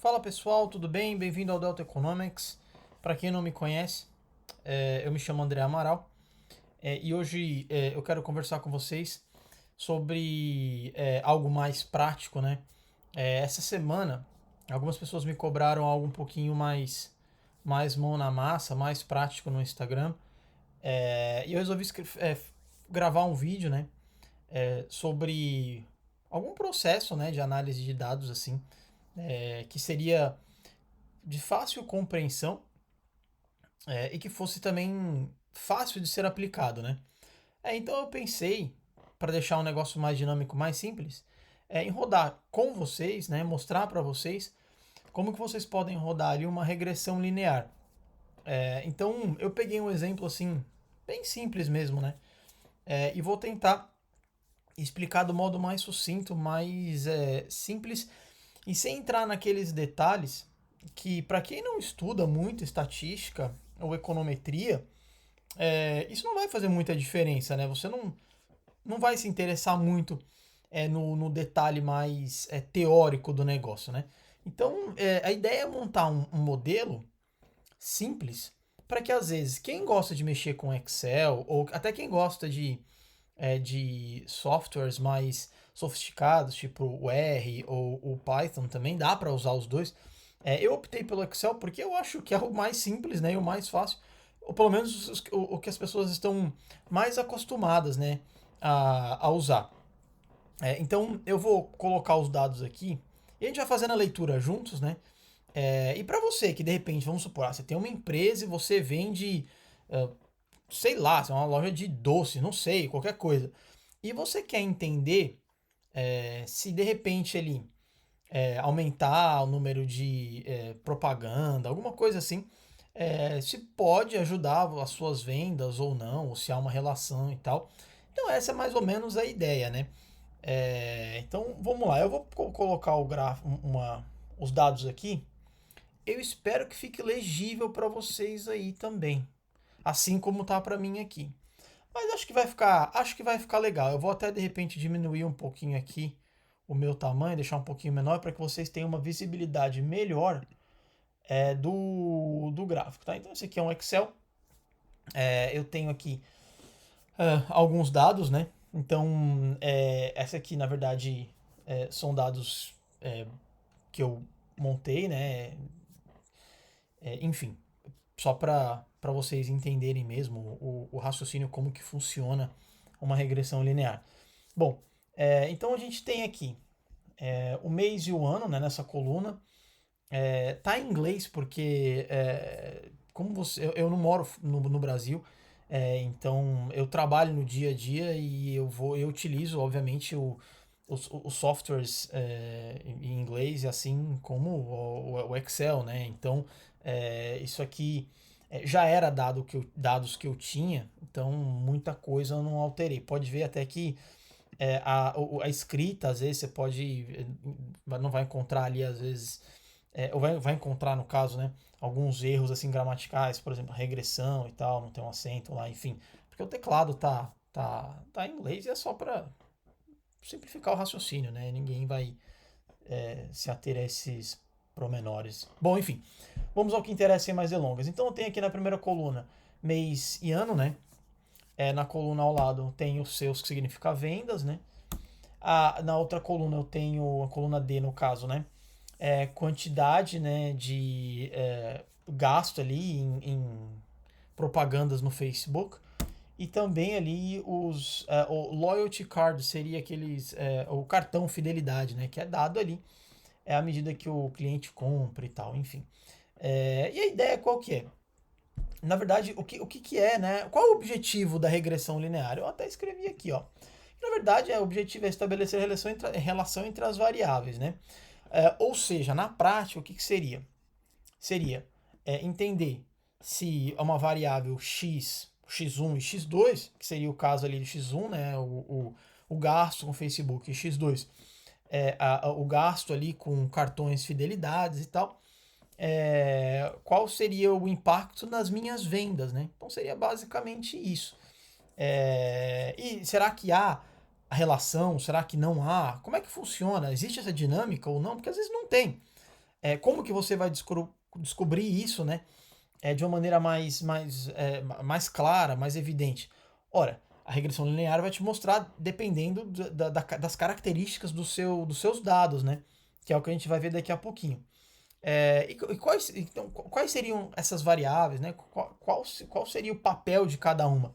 Fala pessoal, tudo bem? Bem-vindo ao Delta Economics. Para quem não me conhece, eu me chamo André Amaral e hoje eu quero conversar com vocês sobre algo mais prático, né? Essa semana, algumas pessoas me cobraram algo um pouquinho mais mão na massa, mais prático no Instagram, e eu resolvi gravar um vídeo, né? Sobre algum processo, né, de análise de dados assim, que seria de fácil compreensão e que fosse também fácil de ser aplicado, né? Então eu pensei, para deixar um negócio mais dinâmico, mais simples, em rodar com vocês, né, mostrar para vocês como que vocês podem rodar ali uma regressão linear. Então eu peguei um exemplo assim, bem simples mesmo, né? E vou tentar explicar do modo mais sucinto, mais simples e sem entrar naqueles detalhes que, para quem não estuda muito estatística ou econometria, isso não vai fazer muita diferença, né? Você não vai se interessar muito no detalhe mais teórico do negócio, né? Então, a ideia é montar um modelo simples para que, às vezes, quem gosta de mexer com Excel ou até quem gosta de softwares mais sofisticados, tipo o R ou o Python também, dá para usar os dois. Eu optei pelo Excel porque eu acho que é o mais simples, né, e o mais fácil, ou pelo menos o que as pessoas estão mais acostumadas, né, a usar. Então eu vou colocar os dados aqui e a gente vai fazendo a leitura juntos, né? E para você que de repente, vamos supor, você tem uma empresa e você vende, ah, sei lá, é uma loja de doce, não sei, qualquer coisa. E você quer entender se de repente ele aumentar o número de propaganda, alguma coisa assim, se pode ajudar as suas vendas ou não, ou se há uma relação e tal. Então essa é mais ou menos a ideia, né? Então vamos lá, eu vou colocar o gráfico, os dados aqui. Eu espero que fique legível para vocês aí também, assim como tá para mim aqui. Mas acho que vai ficar legal. Eu vou até de repente diminuir um pouquinho aqui o meu tamanho, deixar um pouquinho menor para que vocês tenham uma visibilidade melhor do gráfico, tá? Então esse aqui é um Excel. Eu tenho aqui alguns dados, né? Então essa aqui na verdade são dados que eu montei, né? Enfim, só para vocês entenderem mesmo o raciocínio, como que funciona uma regressão linear. Bom, então a gente tem aqui o mês e o ano, né, nessa coluna. Tá em inglês porque como eu não moro no Brasil, então eu trabalho no dia a dia e eu utilizo obviamente os softwares em inglês, assim como o Excel, né? Então isso aqui já era dados que eu tinha, então muita coisa eu não alterei. Pode ver até que a escrita, às vezes você pode. Não vai encontrar ali, às vezes. Ou vai encontrar, no caso, né? Alguns erros assim gramaticais, por exemplo, regressão e tal, não tem um acento lá, enfim. Porque o teclado tá em inglês e é só para simplificar o raciocínio, né? Ninguém vai se ater a esses promenores. Bom, enfim, vamos ao que interessa sem mais delongas. Então eu tenho aqui na primeira coluna mês e ano, né? Na coluna ao lado tem os seus que significa vendas, né? Na outra coluna eu tenho a coluna D no caso, né? Quantidade, né, de gasto ali em propagandas no Facebook. E também ali o loyalty card seria o cartão fidelidade, né, que é dado ali à medida que o cliente compra e tal, enfim. E a ideia qual que é? Na verdade, o que é, né? Qual é o objetivo da regressão linear? Eu até escrevi aqui, ó. Na verdade, o objetivo é estabelecer relação entre as variáveis, né? Ou seja, na prática, o que seria? Seria entender se é uma variável x, x1 e x2, que seria o caso ali de x1, né? O gasto com o Facebook, e x2, o gasto ali com cartões fidelidades e tal. Qual seria o impacto nas minhas vendas, né? Então seria basicamente isso. E será que há a relação? Será que não há? Como é que funciona? Existe essa dinâmica ou não? Porque às vezes não tem. como que você vai descobrir isso, né? De uma maneira mais clara, mais evidente. Ora, a regressão linear vai te mostrar dependendo das características dos seus dados, né? Que é o que a gente vai ver daqui a pouquinho. Quais seriam essas variáveis, né? Qual seria o papel de cada uma?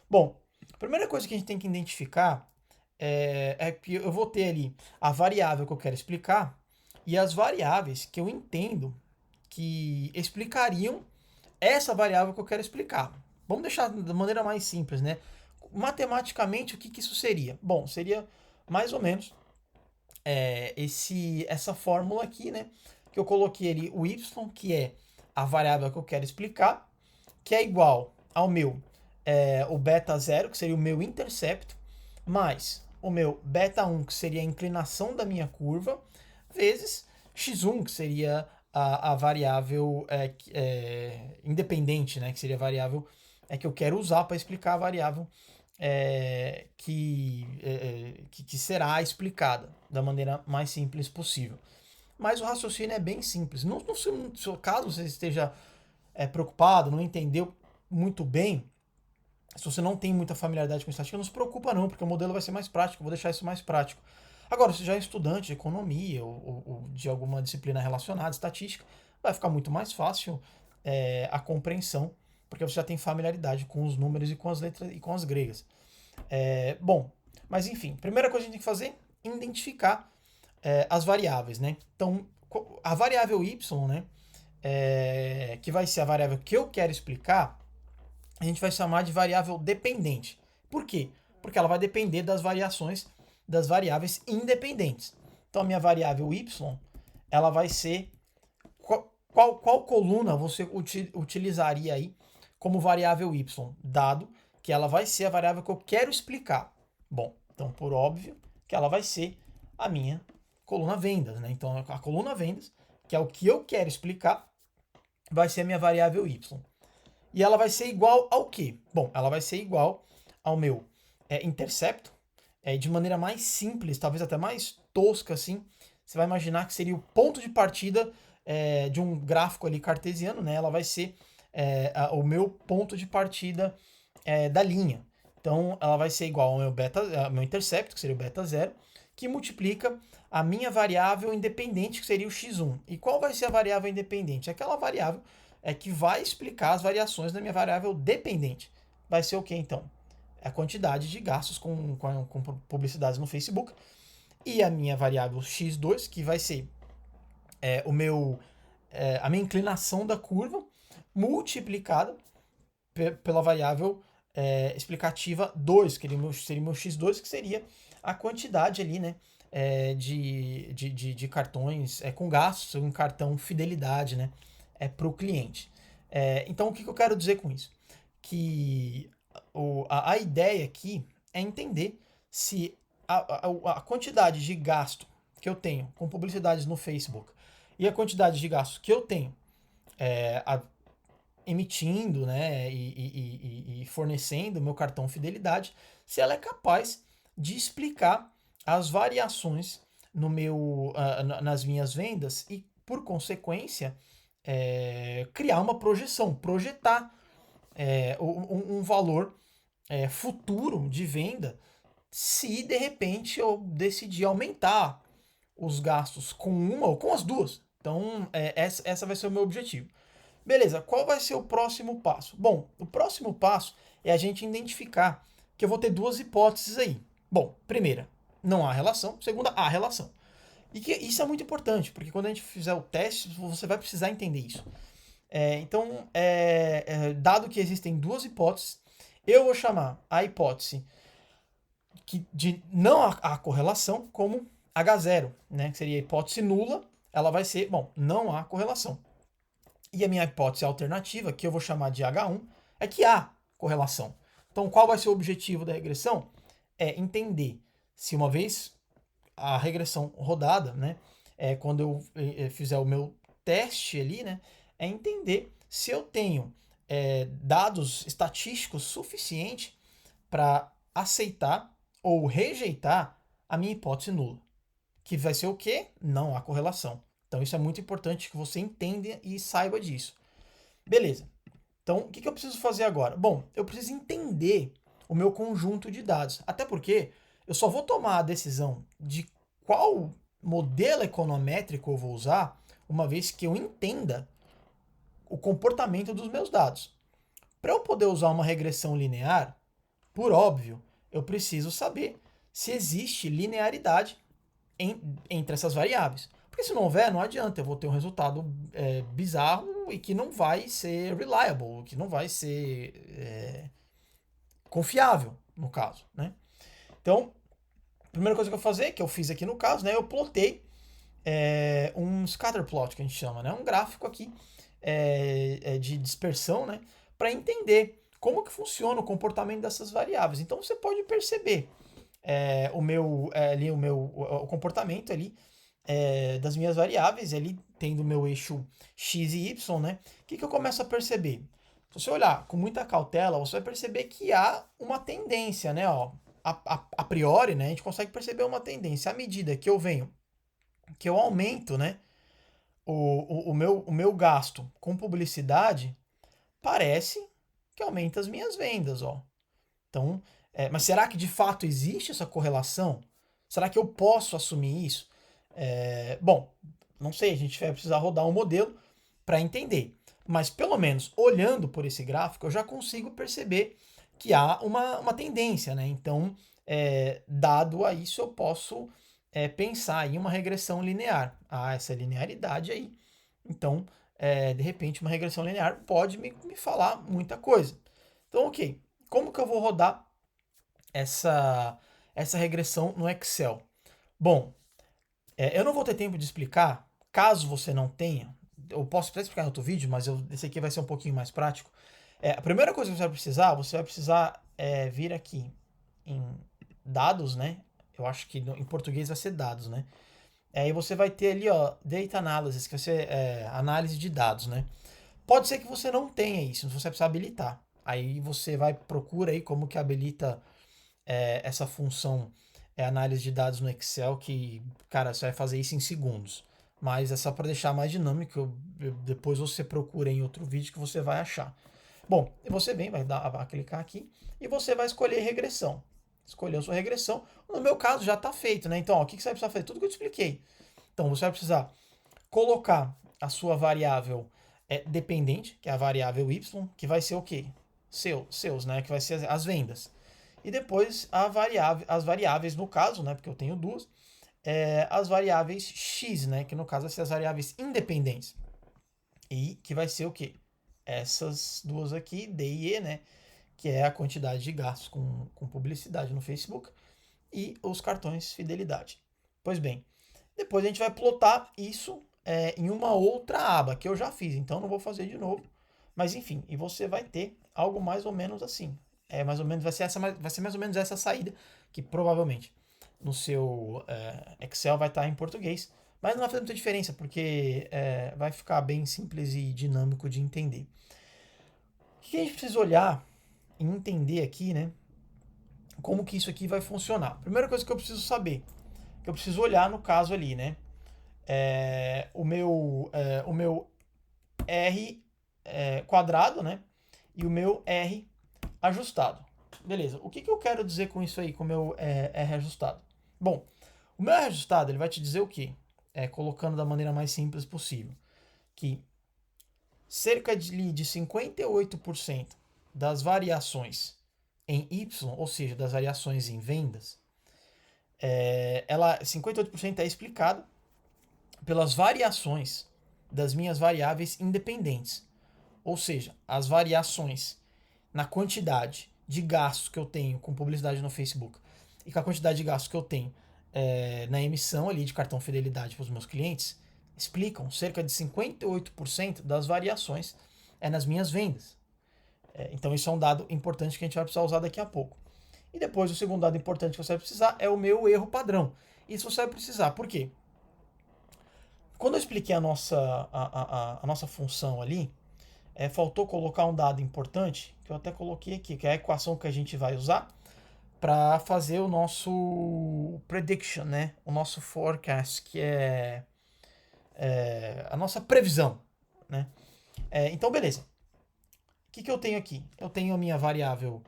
Bom, a primeira coisa que a gente tem que identificar é que eu vou ter ali a variável que eu quero explicar e as variáveis que eu entendo que explicariam essa variável que eu quero explicar. Vamos deixar da maneira mais simples, né? Matematicamente, o que isso seria? Bom, seria mais ou menos essa fórmula aqui, né? Que eu coloquei ali o y, que é a variável que eu quero explicar, que é igual ao meu o beta 0, que seria o meu intercepto, mais o meu beta 1, que seria a inclinação da minha curva, vezes x1, que seria a variável independente, né? Que seria a variável que eu quero usar para explicar a variável que será explicada da maneira mais simples possível. Mas o raciocínio é bem simples. No seu caso você esteja preocupado, não entendeu muito bem, se você não tem muita familiaridade com estatística, não se preocupa não, porque o modelo vai ser mais prático, eu vou deixar isso mais prático. Agora, se já é estudante de economia ou de alguma disciplina relacionada, estatística, vai ficar muito mais fácil a compreensão, porque você já tem familiaridade com os números e com as letras e com as gregas. Bom, mas enfim, primeira coisa que a gente tem que fazer é identificar as variáveis, né? Então, a variável y, né, que vai ser a variável que eu quero explicar, a gente vai chamar de variável dependente. Por quê? Porque ela vai depender das variações das variáveis independentes. Então, a minha variável y, ela vai ser qual coluna você utilizaria aí como variável y, dado que ela vai ser a variável que eu quero explicar. Bom, então, por óbvio, que ela vai ser a minha coluna vendas, né? Então, a coluna vendas, que é o que eu quero explicar, vai ser a minha variável y. E ela vai ser igual ao quê? Bom, ela vai ser igual ao meu intercepto, de maneira mais simples, talvez até mais tosca assim. Você vai imaginar que seria o ponto de partida de um gráfico ali cartesiano, né? Ela vai ser o meu ponto de partida da linha. Então, ela vai ser igual ao meu intercepto, que seria o beta 0, que multiplica a minha variável independente, que seria o x1. E qual vai ser a variável independente? Aquela variável que vai explicar as variações da minha variável dependente. Vai ser o que então? A quantidade de gastos com publicidades no Facebook. E a minha variável x2, que vai ser a minha inclinação da curva multiplicada pela variável explicativa 2, que seria o meu x2, que seria a quantidade ali, né, de cartões com gastos, um cartão fidelidade, né, para o cliente. Então, o que eu quero dizer com isso? Que a ideia aqui é entender se a quantidade de gasto que eu tenho com publicidades no Facebook e a quantidade de gastos que eu tenho emitindo, né, e fornecendo meu cartão fidelidade, se ela é capaz de explicar as variações nas minhas vendas e, por consequência, criar uma projeção, projetar um valor futuro de venda se de repente eu decidir aumentar os gastos com uma ou com as duas. Então, essa vai ser o meu objetivo. Beleza, qual vai ser o próximo passo? Bom, o próximo passo é a gente identificar que eu vou ter duas hipóteses aí. Bom, primeira, não há relação. Segunda, há relação. E que isso é muito importante, porque quando a gente fizer o teste, você vai precisar entender isso. Então, dado que existem duas hipóteses, eu vou chamar a hipótese de não há correlação como H0, né? Que seria a hipótese nula, ela vai ser, bom, não há correlação. E a minha hipótese alternativa, que eu vou chamar de H1, é que há correlação. Então, qual vai ser o objetivo da regressão? É entender se uma vez a regressão rodada, né, quando eu fizer o meu teste ali, né, é entender se eu tenho dados estatísticos suficientes para aceitar ou rejeitar a minha hipótese nula. Que vai ser o quê? Não há correlação. Então isso é muito importante que você entenda e saiba disso. Beleza. Então, o que eu preciso fazer agora? Bom, eu preciso entender o meu conjunto de dados. Até porque eu só vou tomar a decisão de qual modelo econométrico eu vou usar uma vez que eu entenda o comportamento dos meus dados. Para eu poder usar uma regressão linear, por óbvio, eu preciso saber se existe linearidade entre essas variáveis. Porque se não houver, não adianta, eu vou ter um resultado bizarro e que não vai ser reliable, que não vai ser confiável, no caso, né? Então, a primeira coisa que eu vou fazer, que eu fiz aqui no caso, né, eu plotei um scatter plot, que a gente chama, né, um gráfico aqui de dispersão, né, para entender como que funciona o comportamento dessas variáveis. Então, você pode perceber o comportamento ali das minhas variáveis, ali tendo o meu eixo x e y, né? O que eu começo a perceber? Se você olhar com muita cautela, você vai perceber que há uma tendência, né? Ó, a priori, né? A gente consegue perceber uma tendência. À medida que eu aumento, né? O meu gasto com publicidade, parece que aumenta as minhas vendas, ó. Então, mas será que de fato existe essa correlação? Será que eu posso assumir isso? Bom, não sei, a gente vai precisar rodar um modelo para entender. Mas pelo menos olhando por esse gráfico, eu já consigo perceber que há uma tendência, né? Então, dado a isso, eu posso pensar em uma regressão linear. Há essa linearidade aí. Então, de repente, uma regressão linear pode me falar muita coisa. Então, ok. Como que eu vou rodar essa regressão no Excel? Bom, eu não vou ter tempo de explicar, caso você não tenha. Eu posso até explicar em outro vídeo, mas esse aqui vai ser um pouquinho mais prático. A primeira coisa que você vai precisar vir aqui em dados, né? Eu acho que em português vai ser dados, né? E você vai ter ali, ó, Data Analysis, que vai ser análise de dados, né? Pode ser que você não tenha isso, você vai precisar habilitar. Aí você vai procura aí como que habilita essa função análise de dados no Excel, que, cara, você vai fazer isso em segundos. Mas é só para deixar mais dinâmico, depois você procura em outro vídeo que você vai achar. Bom, você vai clicar aqui e você vai escolher regressão. Escolheu a sua regressão. No meu caso já está feito, né? Então, ó, o que você vai precisar fazer? Tudo que eu te expliquei. Então, você vai precisar colocar a sua variável dependente, que é a variável y, que vai ser o quê? Seus, né? Que vai ser as vendas. E depois as variáveis, no caso, né? Porque eu tenho duas, as variáveis x, né? Que no caso vai ser as variáveis independentes. E que vai ser o quê? Essas duas aqui, D e E, né? Que é a quantidade de gastos com publicidade no Facebook e os cartões fidelidade. Pois bem, depois a gente vai plotar isso em uma outra aba que eu já fiz, então não vou fazer de novo. Mas enfim, e você vai ter algo mais ou menos assim. Mais ou menos vai ser mais ou menos essa saída que provavelmente no seu Excel vai estar em português, mas não vai fazer muita diferença porque vai ficar bem simples e dinâmico de entender. O que a gente precisa olhar e entender aqui, né? Como que isso aqui vai funcionar? Primeira coisa que eu preciso saber, que eu preciso olhar no caso ali, né? O meu R quadrado, né? E o meu R ajustado. Beleza, o que eu quero dizer com isso aí, com o meu R ajustado? Bom, o meu R ajustado, ele vai te dizer o quê? Colocando da maneira mais simples possível, que cerca de 58% das variações em Y, ou seja, das variações em vendas, 58% é explicado pelas variações das minhas variáveis independentes. Ou seja, as variações na quantidade de gastos que eu tenho com publicidade no Facebook e com a quantidade de gastos que eu tenho na emissão ali de cartão fidelidade para os meus clientes, explicam cerca de 58% das variações nas minhas vendas. Então isso é um dado importante que a gente vai precisar usar daqui a pouco. E depois o segundo dado importante que você vai precisar é o meu erro padrão. Isso você vai precisar. Por quê? Quando eu expliquei a nossa função ali, faltou colocar um dado importante, que eu até coloquei aqui, que é a equação que a gente vai usar para fazer o nosso prediction, né? O nosso forecast, que a nossa previsão, né? Então, beleza. O que eu tenho aqui? Eu tenho a minha variável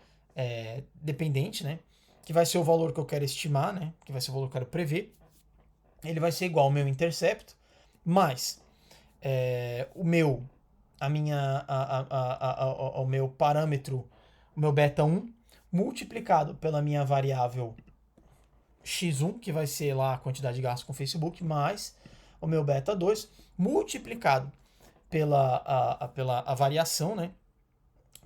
dependente, né? Que vai ser o valor que eu quero estimar, né? Que vai ser o valor que eu quero prever. Ele vai ser igual ao meu intercepto, mais o meu, a minha, o meu parâmetro, o meu beta 1, multiplicado pela minha variável x1, que vai ser lá a quantidade de gastos com o Facebook, mais o meu beta 2, multiplicado pela a variação, né?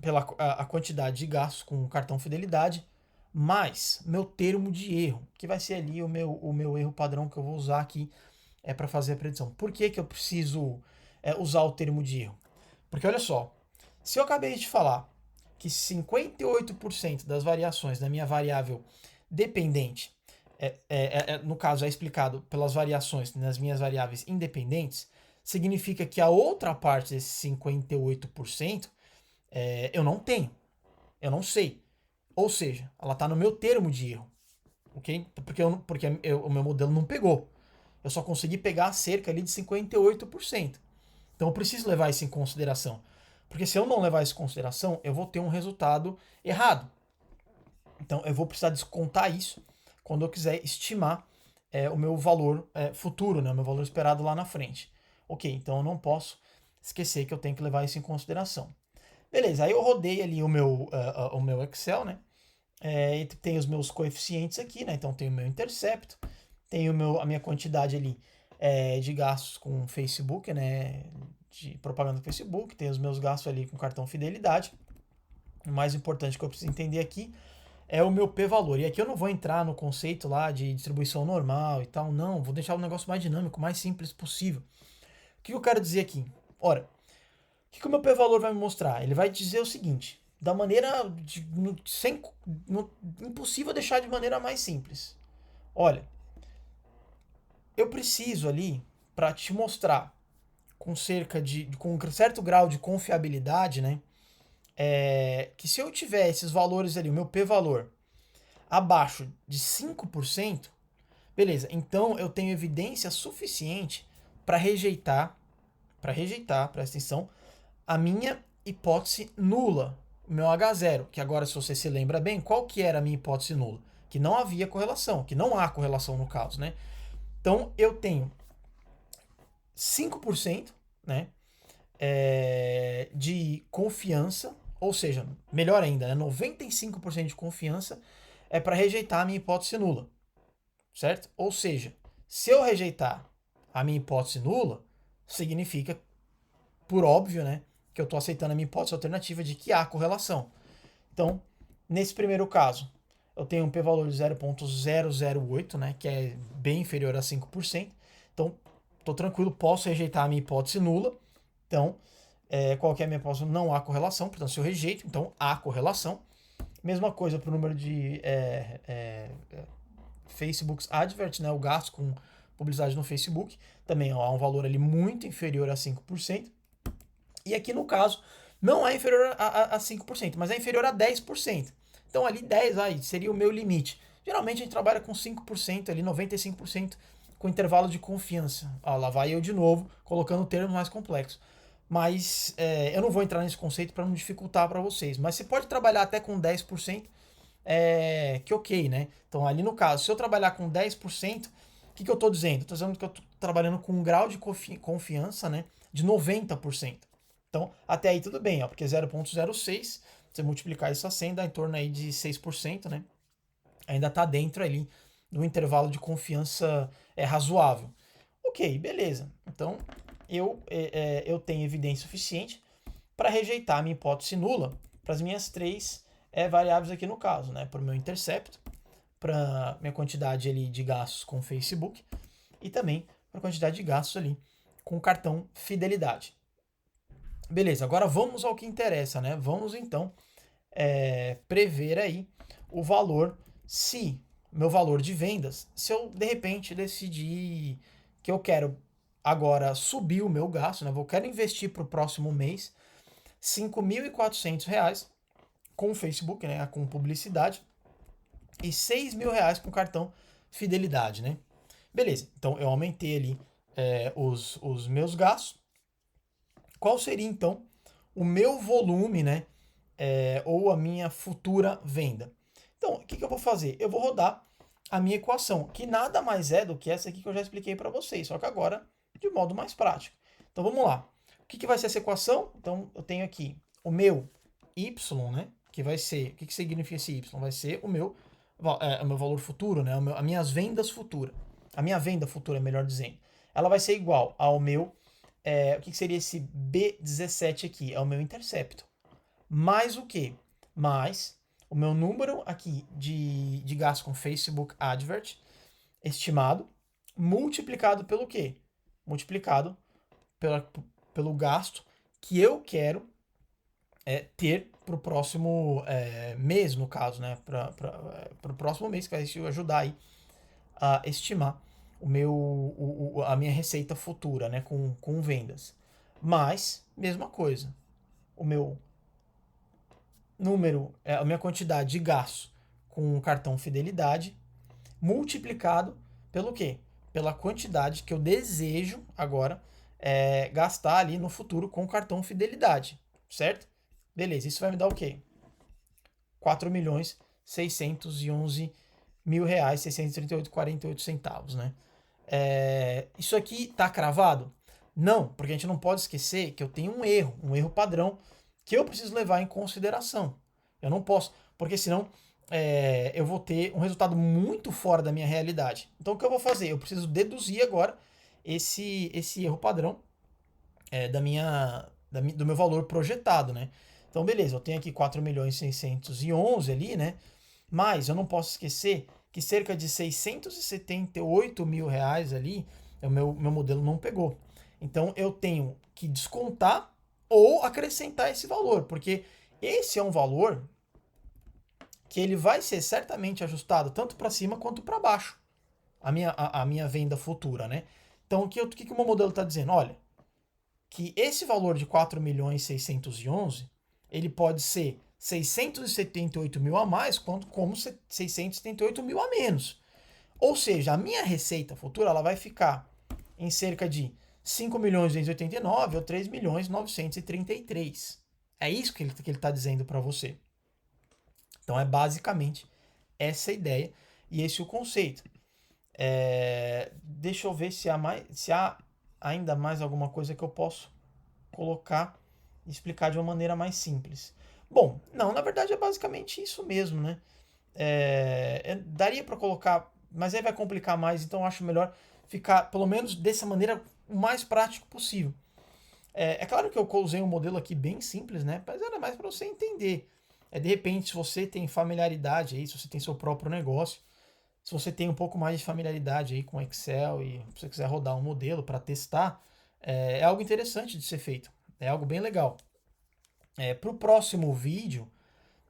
Pela a quantidade de gastos com o cartão fidelidade, mais meu termo de erro, que vai ser ali o meu erro padrão que eu vou usar aqui para fazer a predição. Por que, que eu preciso usar o termo de erro? Porque olha só, se eu acabei de falar que 58% das variações da minha variável dependente, no caso é explicado pelas variações nas minhas variáveis independentes, significa que a outra parte desses 58% eu não tenho, eu não sei. Ou seja, ela está no meu termo de erro, ok? Porque o meu modelo não pegou. Eu só consegui pegar cerca ali de 58%. Então eu preciso levar isso em consideração. Porque se eu não levar isso em consideração, eu vou ter um resultado errado. Então eu vou precisar descontar isso quando eu quiser estimar o meu valor futuro, né, o meu valor esperado lá na frente. Ok, então eu não posso esquecer que eu tenho que levar isso em consideração. Beleza, aí eu rodei ali o meu Excel, né? E tem os meus coeficientes aqui, né? Então tem o meu intercepto, tem a minha quantidade ali de gastos com o Facebook, né? De propaganda do Facebook, tem os meus gastos ali com cartão fidelidade. O mais importante que eu preciso entender aqui é o meu p-valor. E aqui eu não vou entrar no conceito lá de distribuição normal e tal, não. Vou deixar o negócio mais dinâmico, mais simples possível. O que eu quero dizer aqui? Ora, o que o meu p-valor vai me mostrar? Ele vai dizer o seguinte, da maneira impossível deixar de maneira mais simples. Olha, eu preciso ali para te mostrar com um certo grau de confiabilidade, né? Que se eu tiver esses valores ali, o meu p-valor abaixo de 5%, beleza, então eu tenho evidência suficiente para rejeitar, presta atenção, a minha hipótese nula, o meu H0, que agora se você se lembra bem, qual que era a minha hipótese nula? Que não havia correlação, que não há correlação no caso, né? Então eu tenho 5%, né, de confiança, ou seja, melhor ainda, né, 95% de confiança para rejeitar a minha hipótese nula, certo? Ou seja, se eu rejeitar a minha hipótese nula, significa, por óbvio, né, que eu estou aceitando a minha hipótese alternativa de que há correlação. Então, nesse primeiro caso, eu tenho um p-valor de 0,008, né, que é bem inferior a 5%. Então, estou tranquilo, posso rejeitar a minha hipótese nula. Então, qual que é a minha hipótese? Não há correlação. Portanto, se eu rejeito, então há correlação. Mesma coisa para o número de Facebook's Advert, né, o gasto com publicidade no Facebook. Também há um valor ali muito inferior a 5%. E aqui no caso, não é inferior a 5%, mas é inferior a 10%. Então ali 10 seria o meu limite. Geralmente a gente trabalha com 5%, ali 95% com intervalo de confiança. Lá vai eu de novo, colocando termos mais complexos. Mas eu não vou entrar nesse conceito para não dificultar para vocês. Mas você pode trabalhar até com 10%, que ok, né? Então ali no caso, se eu trabalhar com 10%, o que eu estou dizendo? Estou dizendo que eu estou trabalhando com um grau de confiança, né, de 90%. Então, até aí tudo bem, ó, porque 0,06, você multiplicar isso a 100, dá em torno aí de 6%, né? Ainda está dentro ali do intervalo de confiança razoável. Ok, beleza. Então, eu tenho evidência suficiente para rejeitar a minha hipótese nula para as minhas três variáveis aqui no caso, né? Para o meu intercepto, para minha quantidade ali de gastos com o Facebook e também para a quantidade de gastos ali com o cartão fidelidade. Beleza, agora vamos ao que interessa, né? Vamos então prever aí o valor, se meu valor de vendas, se eu de repente decidir que eu quero agora subir o meu gasto, né? Eu quero investir para o próximo mês R$ 5.400 com o Facebook, né? Com publicidade e R$ 6.000 com cartão fidelidade, né? Beleza, então eu aumentei ali os meus gastos, qual seria então o meu volume, né? Ou a minha futura venda. Então, o que eu vou fazer? Eu vou rodar a minha equação, que nada mais é do que essa aqui que eu já expliquei para vocês, só que agora de modo mais prático. Então vamos lá. O que vai ser essa equação? Então eu tenho aqui o meu y, né? Que vai ser, o que significa esse y? Vai ser o meu valor futuro, né? As minhas vendas futuras. A minha venda futura, melhor dizendo. Ela vai ser igual ao meu, o que seria esse B17 aqui? É o meu intercepto. Mais o quê? Mais o meu número aqui de gasto com Facebook Advert estimado, multiplicado pelo quê? Multiplicado pelo gasto que eu quero ter para o próximo mês, no caso, né? Para o próximo mês, que vai ajudar aí a estimar a minha receita futura, né? Com vendas. Mas, mesma coisa, o meu número, a minha quantidade de gastos com o cartão fidelidade multiplicado pelo quê? Pela quantidade que eu desejo agora gastar ali no futuro com o cartão fidelidade, certo? Beleza, isso vai me dar o quê? 4.611.000 reais, 638,48 centavos, né? Isso aqui tá cravado? Não, porque a gente não pode esquecer que eu tenho um erro padrão que eu preciso levar em consideração. Eu não posso, porque senão eu vou ter um resultado muito fora da minha realidade. Então o que eu vou fazer? Eu preciso deduzir agora esse erro padrão do meu valor projetado, né? Então beleza, eu tenho aqui 4.611.000 ali, né? Mas eu não posso esquecer que cerca de 678 mil reais ali, o meu modelo não pegou. Então eu tenho que descontar ou acrescentar esse valor, porque esse é um valor que ele vai ser certamente ajustado tanto para cima quanto para baixo, a minha venda futura, né? Então o que o meu modelo está dizendo? Olha, que esse valor de 4.611.000, ele pode ser 678 mil a mais, como 678 mil a menos. Ou seja, a minha receita futura ela vai ficar em cerca de 5.289 ou 3.933. É isso que ele está dizendo para você. Então é basicamente essa ideia e esse o conceito. Deixa eu ver se há ainda mais alguma coisa que eu posso colocar e explicar de uma maneira mais simples. Bom, não, na verdade é basicamente isso mesmo, né? Daria para colocar, mas aí vai complicar mais, então eu acho melhor ficar, pelo menos dessa maneira, o mais prático possível. É claro que eu usei um modelo aqui bem simples, né? Mas era mais para você entender. De repente, se você tem familiaridade aí, se você tem seu próprio negócio, se você tem um pouco mais de familiaridade aí com Excel e se você quiser rodar um modelo para testar, é algo interessante de ser feito. É algo bem legal. Para o próximo vídeo,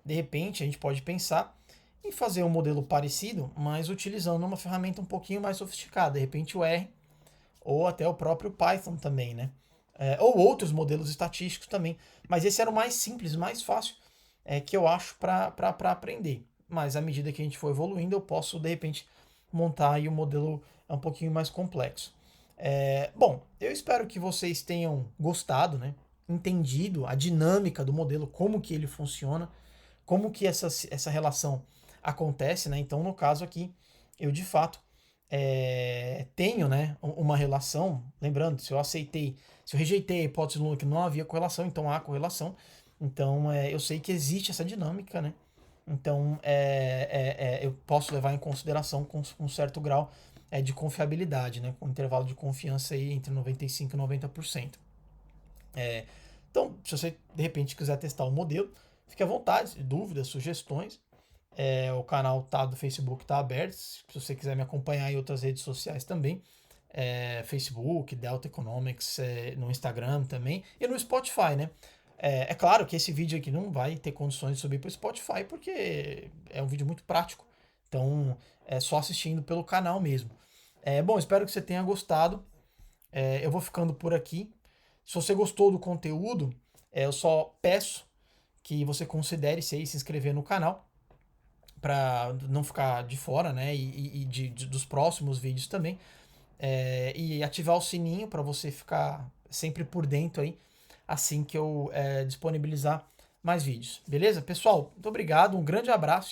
de repente, a gente pode pensar em fazer um modelo parecido, mas utilizando uma ferramenta um pouquinho mais sofisticada. De repente o R ou até o próprio Python também, né? Ou outros modelos estatísticos também. Mas esse era o mais simples, mais fácil que eu acho para aprender. Mas à medida que a gente for evoluindo, eu posso, de repente, montar aí um modelo um pouquinho mais complexo. Bom, eu espero que vocês tenham gostado, né? Entendido a dinâmica do modelo, como que ele funciona, como que essa relação acontece, né? Então, no caso aqui, eu de fato tenho, né, uma relação. Lembrando, se eu rejeitei a hipótese nula que não havia correlação, então há correlação. Então, eu sei que existe essa dinâmica, né? Então, eu posso levar em consideração com um certo grau de confiabilidade, né? Com um intervalo de confiança aí entre 95% e 90%. Então, se você de repente quiser testar o modelo, fique à vontade, dúvidas, sugestões. O canal do Facebook está aberto. Se você quiser me acompanhar em outras redes sociais também, Facebook, Delta Economics, no Instagram também e no Spotify, né? É claro que esse vídeo aqui não vai ter condições de subir para o Spotify porque é um vídeo muito prático. Então é só assistindo pelo canal mesmo. Bom, espero que você tenha gostado. Eu vou ficando por aqui. Se você gostou do conteúdo, eu só peço que você considere se inscrever no canal para não ficar de fora, né? E dos próximos vídeos também. e ativar o sininho para você ficar sempre por dentro aí assim que eu disponibilizar mais vídeos. Beleza? Pessoal, muito obrigado, um grande abraço.